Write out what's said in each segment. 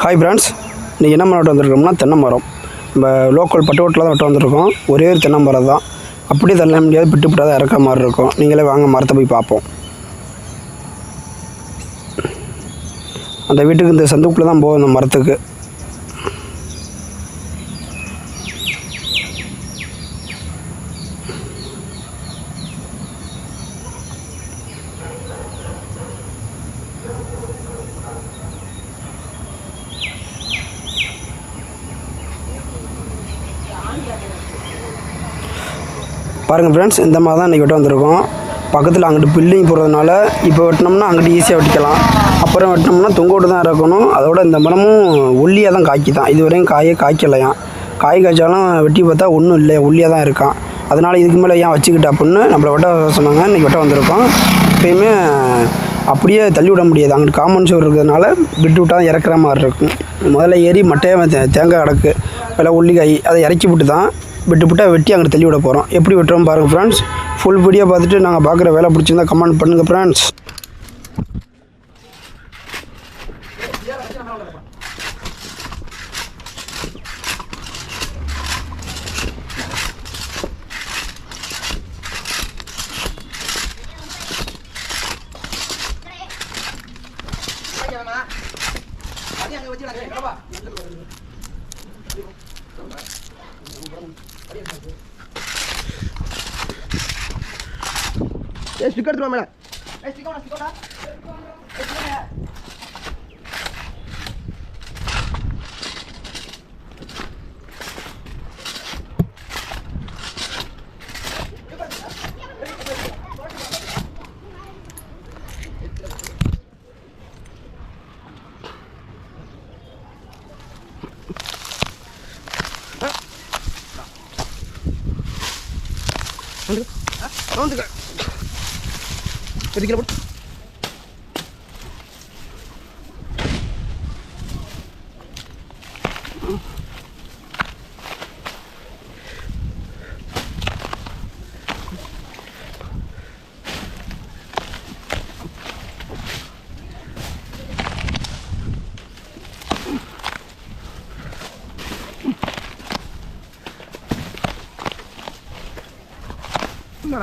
Hi friends, இன்றைக்கி என்ன மரம் வெட்ட வந்திருக்கோம்னா தென்னை மரம். நம்ம லோக்கல் பட்டுக்கோட்டில் தான் வெட்ட வந்திருக்கோம். ஒரே ஒரு தென்னை மரம் தான். அப்படியே தள்ள முடியாது, விட்டு தான் இறக்க மாதிரி இருக்கும். நீங்களே வாங்க மரத்தை போய் பார்ப்போம். அந்த வீட்டுக்கு இந்த சந்துக்குள்ளே தான் போகும் அந்த மரத்துக்கு. பாருங்கள் ஃப்ரெண்ட்ஸ், இந்த மாதிரி தான் இன்றைக்கி வெட்ட வந்திருக்கோம். பக்கத்தில் அங்கிட்டு பில்டிங் போடுறதுனால இப்போ வெட்டினோம்னா அங்கிட்டு ஈஸியாக வெட்டிக்கலாம். அப்புறம் வெட்டினோம்னா தொங்க விட்டு தான் இறக்கணும். அதோட இந்த மரமும் ஒல்லியாக தான் காய்க்கு தான். இதுவரையும் காய்க்கலையாம். காய் காய்ச்சாலும் வெட்டி பார்த்தா ஒன்றும் இல்லை, ஒல்லியாக தான் இருக்கான். அதனால் இதுக்கு மேலே ஏன் வச்சுக்கிட்டு அப்படின்னு நம்மளை வெட்ட சொன்னாங்க. இன்றைக்கி வெட்ட வந்திருக்கோம். எப்பயுமே அப்படியே தள்ளி விட முடியாது. அங்கிட்டு காமன் சோறு இருக்கிறதுனால விட்டு விட்டால் இறக்குற மாதிரி இருக்கும். முதல்ல ஏறி மட்டையாக தேங்காய் கிடக்கு, விலை உள்ளிக்காய், அதை இறக்கி விட்டு தான் விட்டுவிட்டா வெட்டி அங்கிட்டு தள்ளி விட போகிறோம். எப்படி வெட்டுறோம் பாருங்கள் ஃப்ரெண்ட்ஸ். ஃபுல் வீடியோ பார்த்துட்டு நாங்கள் பார்க்குற வேலை பிடிச்சிருந்தா கமெண்ட் பண்ணுங்கள் ஃப்ரெண்ட்ஸ். ஸ்டிக் எடுத்துருவா மேடம். எதுக்கில போட்டு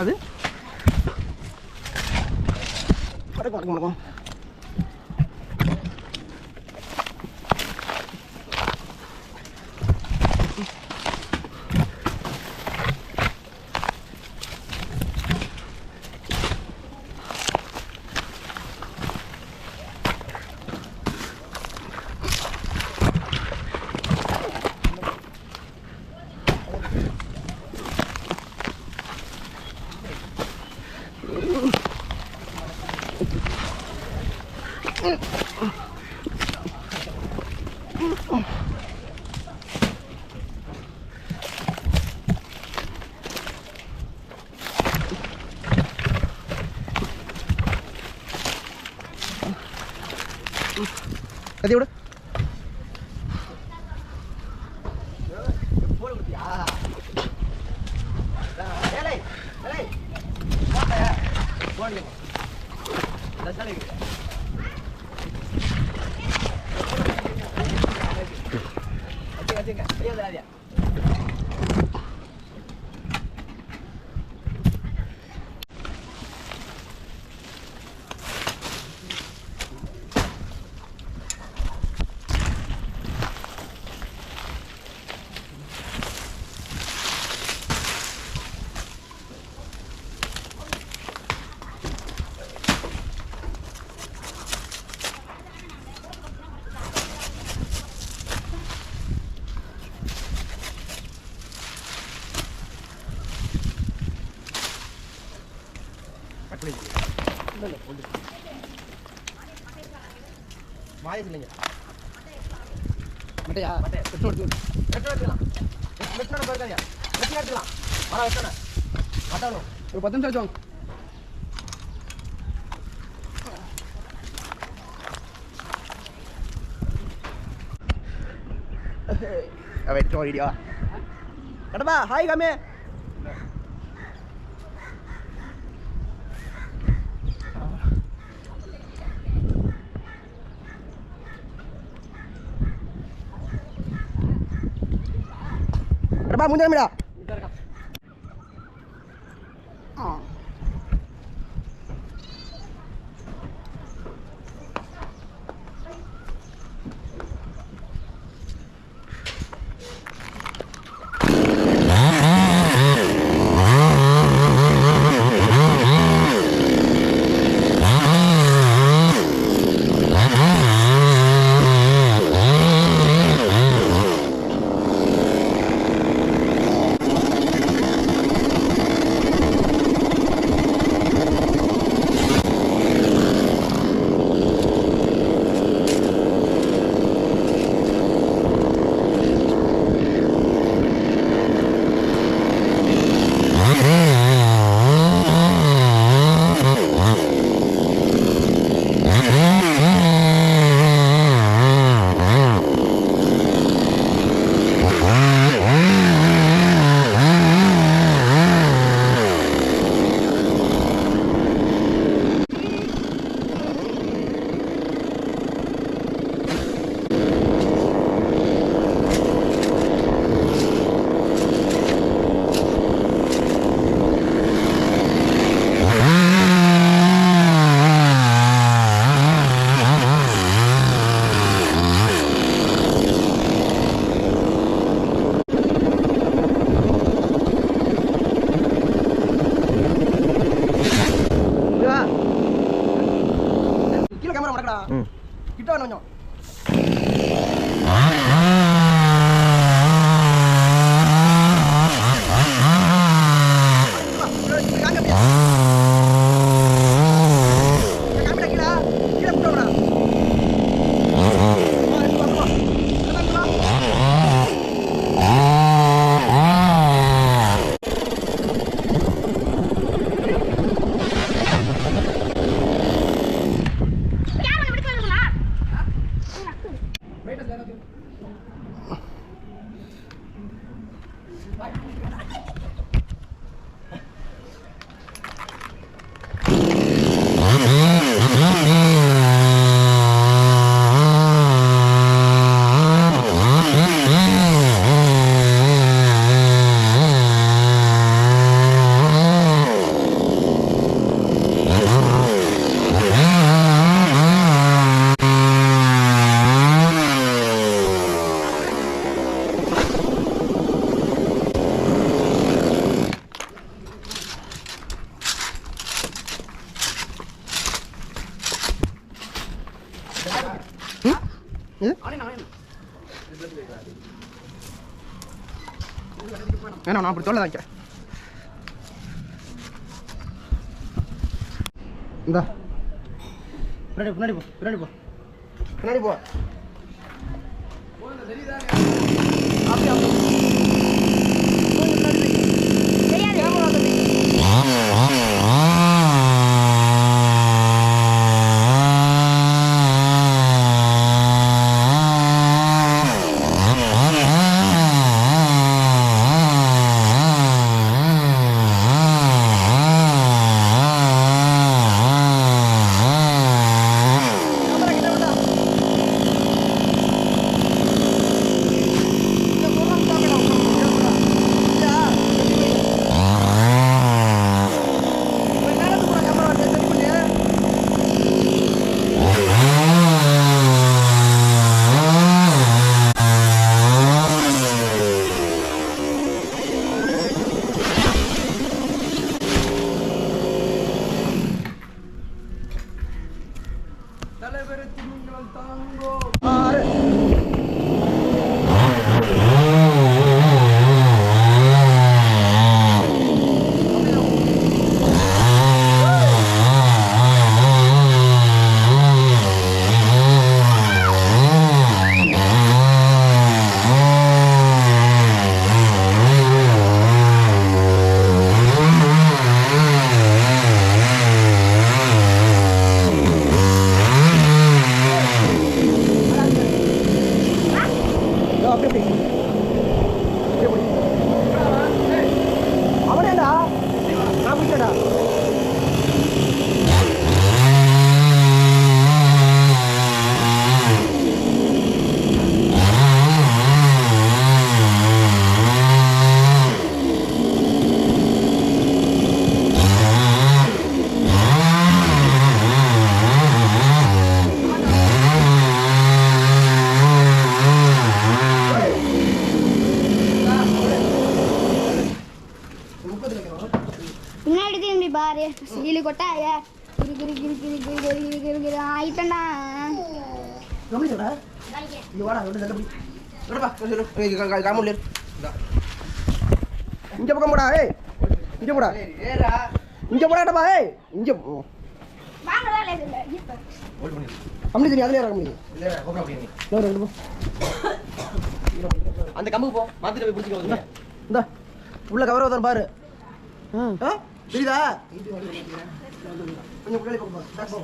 அது வணக்கம். கத்தி விடு. வாயை இல்லைங்க மட்டையா எடுத்துக்கலாம். ஒரு 10 நிமிஷம் வச்சுவாங்க. வெட்டோம் வீடியோ கடப்பா. ஹாய் காமே. அப்பா முந்திரமிடா. கிட்ட கொஞ்சம் வேணாம், நான் அப்படி சொல்ல வைக்கிறேன். இந்தா பின்னாடி பின்னாடி போ, பின்னாடி போ, பின்னாடி போ. கவனிக்கடா இங்க வாடா வந்து தள்ளி விடுப்பா சொல்லு காமூல இங்க பக்கம் போடா ஏய் இங்க போடா ஏறா இங்க போடாடா ஏய் இங்க வாங்கடா இல்ல இப்ப ஹோல்ட் பண்ணி கம்பி தெரியும் அதுல இறங்க முடியும் இல்ல கோபரா அப்படி நீ ரெண்டு போ அந்த கம்புக்கு போ மாத்திட்டு போய் புடிச்சுக்கோ இந்த உள்ள கவர் வதர் பாரு தெரியுதா கொஞ்சம் உள்ளே போ போ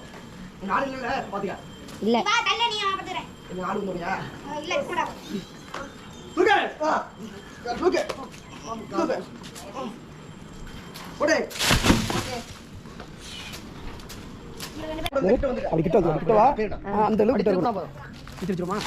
நாலு இல்ல பாத்தியா இல்ல வா கல்ல நீ பாத்துறேன் நாலு இல்லையா இல்ல போடா லுகே லுகே லுகே ஓடே அப்படி கிட்ட வந்து கிட்ட வா அந்த அளவுக்கு கிட்ட வா கிட்ட வச்சிருமா